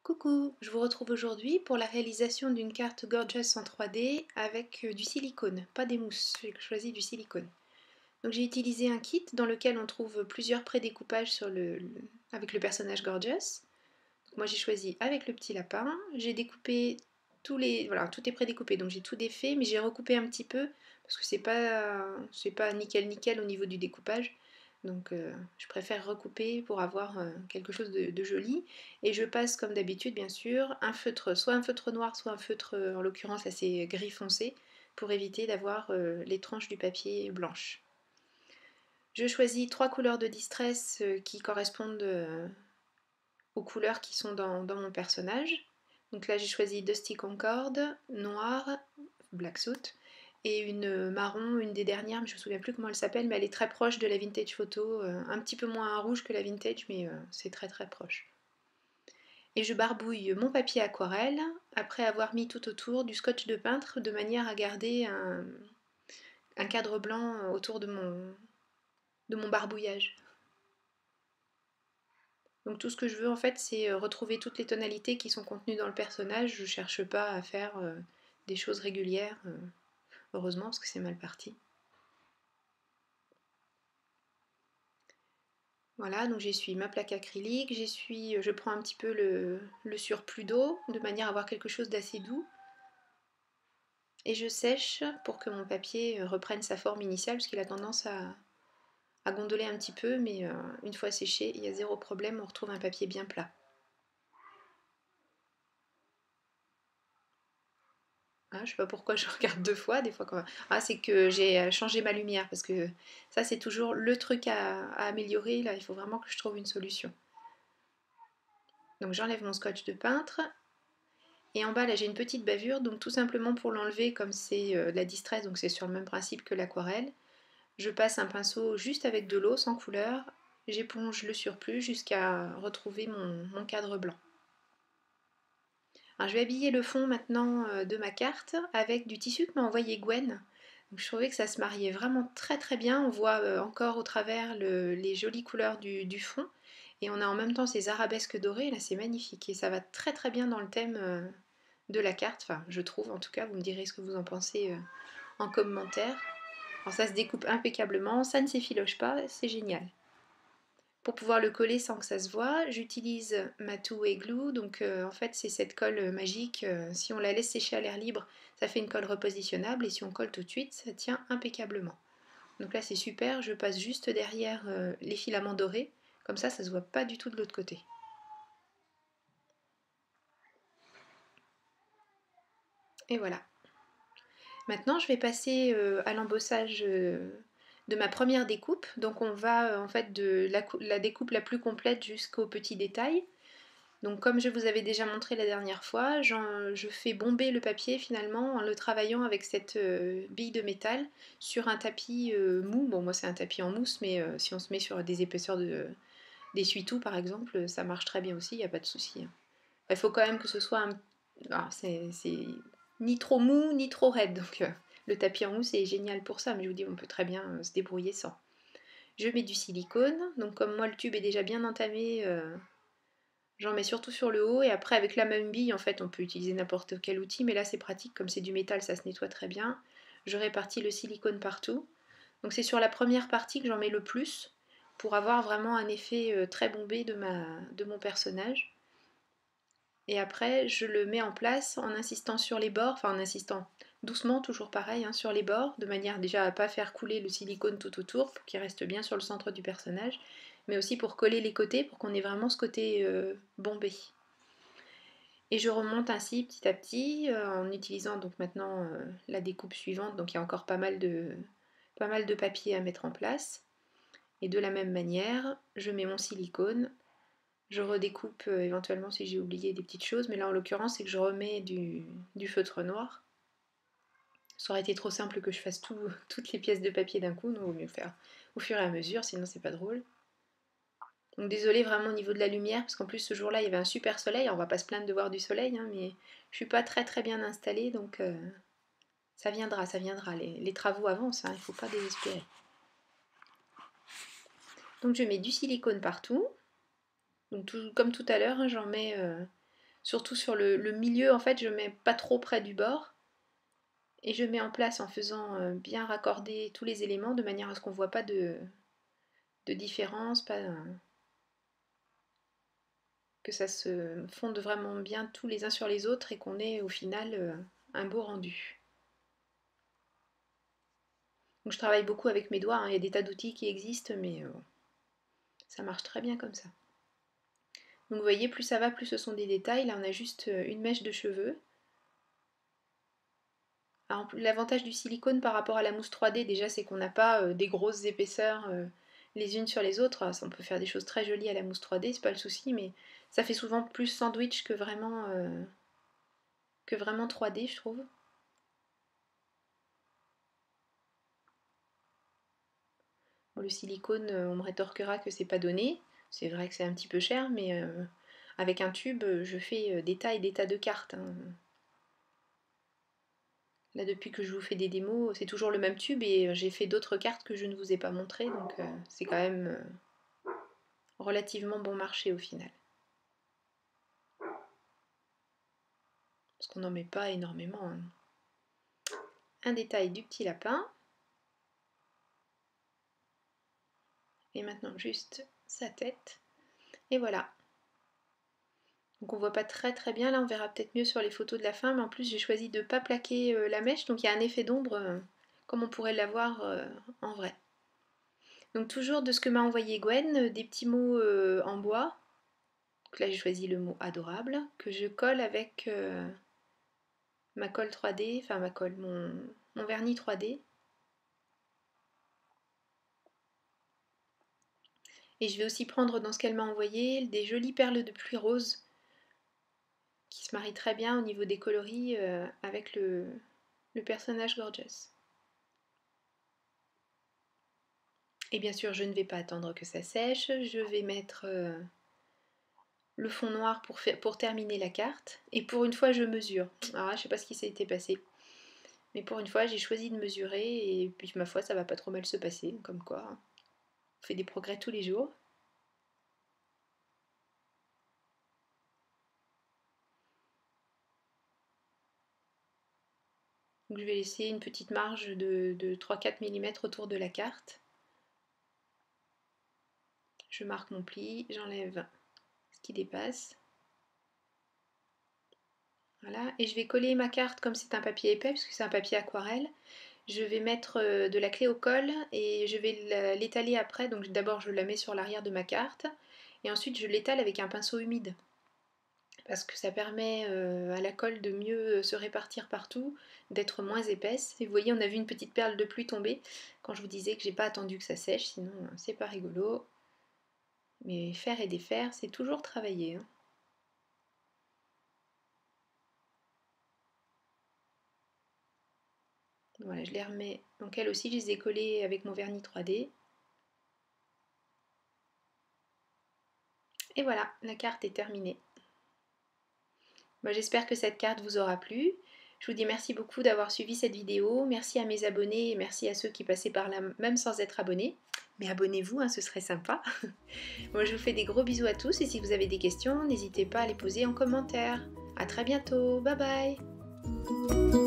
Coucou, je vous retrouve aujourd'hui pour la réalisation d'une carte Gorgeous en 3D avec du silicone, pas des mousses, j'ai choisi du silicone. Donc j'ai utilisé un kit dans lequel on trouve plusieurs prédécoupages avec le personnage Gorgeous. Donc moi j'ai choisi avec le petit lapin, j'ai découpé voilà, tout est prédécoupé, donc j'ai tout défait, mais j'ai recoupé un petit peu parce que c'est pas nickel nickel au niveau du découpage. Donc je préfère recouper pour avoir quelque chose de joli. Et je passe comme d'habitude bien sûr un feutre, soit un feutre noir, soit un feutre en l'occurrence assez gris foncé, pour éviter d'avoir les tranches du papier blanches. Je choisis 3 couleurs de distress qui correspondent aux couleurs qui sont dans mon personnage. Donc là j'ai choisi Dusty Concord, noir, Black Suit, et une marron, une des dernières, mais je ne me souviens plus comment elle s'appelle, mais elle est très proche de la vintage photo, un petit peu moins rouge que la vintage, mais c'est très très proche. Et je barbouille mon papier aquarelle après avoir mis tout autour du scotch de peintre de manière à garder un cadre blanc autour de mon barbouillage. Donc tout ce que je veux en fait c'est retrouver toutes les tonalités qui sont contenues dans le personnage. Je ne cherche pas à faire des choses régulières, heureusement parce que c'est mal parti. Voilà, donc j'essuie ma plaque acrylique, je prends un petit peu le surplus d'eau de manière à avoir quelque chose d'assez doux. Et je sèche pour que mon papier reprenne sa forme initiale parce qu'il a tendance à gondoler un petit peu, mais une fois séché, il y a zéro problème, on retrouve un papier bien plat. Ah, je sais pas pourquoi je regarde deux fois, des fois quand même. Ah, c'est que j'ai changé ma lumière, parce que ça c'est toujours le truc à améliorer, là il faut vraiment que je trouve une solution. Donc j'enlève mon scotch de peintre, et en bas là j'ai une petite bavure, donc tout simplement pour l'enlever, comme c'est de la distress, donc c'est sur le même principe que l'aquarelle, je passe un pinceau juste avec de l'eau sans couleur, j'éponge le surplus jusqu'à retrouver mon cadre blanc. Alors, je vais habiller le fond maintenant de ma carte avec du tissu que m'a envoyé Gwen. Donc, je trouvais que ça se mariait vraiment très très bien. On voit encore au travers les jolies couleurs du fond. Et on a en même temps ces arabesques dorées. Là, c'est magnifique. Et ça va très très bien dans le thème de la carte. Enfin, je trouve en tout cas. Vous me direz ce que vous en pensez en commentaire. Alors, ça se découpe impeccablement. Ça ne s'effiloche pas. C'est génial. Pour pouvoir le coller sans que ça se voit, j'utilise ma two-way glue. Donc en fait c'est cette colle magique, si on la laisse sécher à l'air libre, ça fait une colle repositionnable, et si on colle tout de suite, ça tient impeccablement. Donc là c'est super, je passe juste derrière les filaments dorés, comme ça se voit pas du tout de l'autre côté. Et voilà. Maintenant je vais passer à l'embossage de ma première découpe. Donc on va en fait de la découpe la plus complète jusqu'au petit détail. Donc comme je vous avais déjà montré la dernière fois, je fais bomber le papier finalement en le travaillant avec cette bille de métal sur un tapis mou. Bon moi c'est un tapis en mousse, mais si on se met sur des épaisseurs d'essuie-tout par exemple, ça marche très bien aussi, il n'y a pas de souci. Il faut quand même que ce soit c'est ni trop mou ni trop raide, donc le tapis en mousse est génial pour ça, mais je vous dis on peut très bien se débrouiller sans. Je mets du silicone, donc comme moi le tube est déjà bien entamé, j'en mets surtout sur le haut, et après avec la même bille en fait on peut utiliser n'importe quel outil, mais là c'est pratique, comme c'est du métal ça se nettoie très bien. Je répartis le silicone partout. Donc c'est sur la première partie que j'en mets le plus pour avoir vraiment un effet très bombé de mon personnage. Et après je le mets en place en insistant sur les bords, enfin en insistant doucement, toujours pareil, hein, sur les bords, de manière déjà à ne pas faire couler le silicone tout autour, pour qu'il reste bien sur le centre du personnage, mais aussi pour coller les côtés, pour qu'on ait vraiment ce côté bombé. Et je remonte ainsi petit à petit en utilisant donc maintenant la découpe suivante, donc il y a encore pas mal de papier à mettre en place. Et de la même manière, je mets mon silicone, je redécoupe éventuellement si j'ai oublié des petites choses, mais là en l'occurrence c'est que je remets du feutre noir. Ça aurait été trop simple que je fasse toutes les pièces de papier d'un coup, donc il vaut mieux faire au fur et à mesure, sinon c'est pas drôle. Donc désolée vraiment au niveau de la lumière, parce qu'en plus ce jour-là il y avait un super soleil. Alors, on va pas se plaindre de voir du soleil, hein, mais je suis pas très très bien installée, donc ça viendra, ça viendra. Les travaux avancent, hein, il faut pas désespérer. Donc je mets du silicone partout. Donc comme tout à l'heure, hein, j'en mets Surtout sur le milieu, en fait, je mets pas trop près du bord. Et je mets en place en faisant bien raccorder tous les éléments de manière à ce qu'on ne voit pas de différence, pas, que ça se fonde vraiment bien tous les uns sur les autres et qu'on ait au final un beau rendu. Donc je travaille beaucoup avec mes doigts, hein. Il y a des tas d'outils qui existent, mais ça marche très bien comme ça. Donc vous voyez, plus ça va, plus ce sont des détails. Là on a juste une mèche de cheveux. L'avantage du silicone par rapport à la mousse 3D déjà, c'est qu'on n'a pas des grosses épaisseurs les unes sur les autres. Ça, on peut faire des choses très jolies à la mousse 3D, c'est pas le souci, mais ça fait souvent plus sandwich que vraiment 3D, je trouve. Bon, le silicone, on me rétorquera que c'est pas donné. C'est vrai que c'est un petit peu cher, mais avec un tube, je fais des tas et des tas de cartes, hein. Là, depuis que je vous fais des démos, c'est toujours le même tube et j'ai fait d'autres cartes que je ne vous ai pas montrées, donc c'est quand même relativement bon marché au final. Parce qu'on n'en met pas énormément, hein. Un détail du petit lapin. Et maintenant juste sa tête. Et voilà. Donc on voit pas très très bien, là on verra peut-être mieux sur les photos de la fin, mais en plus j'ai choisi de ne pas plaquer la mèche, donc il y a un effet d'ombre comme on pourrait l'avoir en vrai. Donc toujours de ce que m'a envoyé Gwen, des petits mots en bois. Donc là j'ai choisi le mot adorable, que je colle avec ma colle 3D, enfin ma colle, mon vernis 3D. Et je vais aussi prendre dans ce qu'elle m'a envoyé des jolies perles de pluie rose qui se marient très bien au niveau des coloris avec le personnage Gorgeous. Et bien sûr, je ne vais pas attendre que ça sèche, je vais mettre le fond noir pour terminer la carte. Et pour une fois, je mesure. Alors là, je sais pas ce qui s'est été passé. Mais pour une fois, j'ai choisi de mesurer et puis ma foi, ça va pas trop mal se passer. Comme quoi, hein. On fait des progrès tous les jours. Donc je vais laisser une petite marge de 3-4 mm autour de la carte. Je marque mon pli, j'enlève ce qui dépasse. Voilà, et je vais coller ma carte comme c'est un papier épais, puisque c'est un papier aquarelle. Je vais mettre de la clé au colle et je vais l'étaler après. Donc d'abord je la mets sur l'arrière de ma carte et ensuite je l'étale avec un pinceau humide. Parce que ça permet à la colle de mieux se répartir partout, d'être moins épaisse. Et vous voyez, on a vu une petite perle de pluie tomber quand je vous disais que j'ai pas attendu que ça sèche, sinon c'est pas rigolo. Mais faire et défaire, c'est toujours travailler, hein. Voilà, je les remets. Donc elles aussi, je les ai collées avec mon vernis 3D. Et voilà, la carte est terminée. Moi, j'espère que cette carte vous aura plu. Je vous dis merci beaucoup d'avoir suivi cette vidéo. Merci à mes abonnés et merci à ceux qui passaient par là même sans être abonnés. Mais abonnez-vous, hein, ce serait sympa. Moi, je vous fais des gros bisous à tous et si vous avez des questions, n'hésitez pas à les poser en commentaire. A très bientôt, bye bye.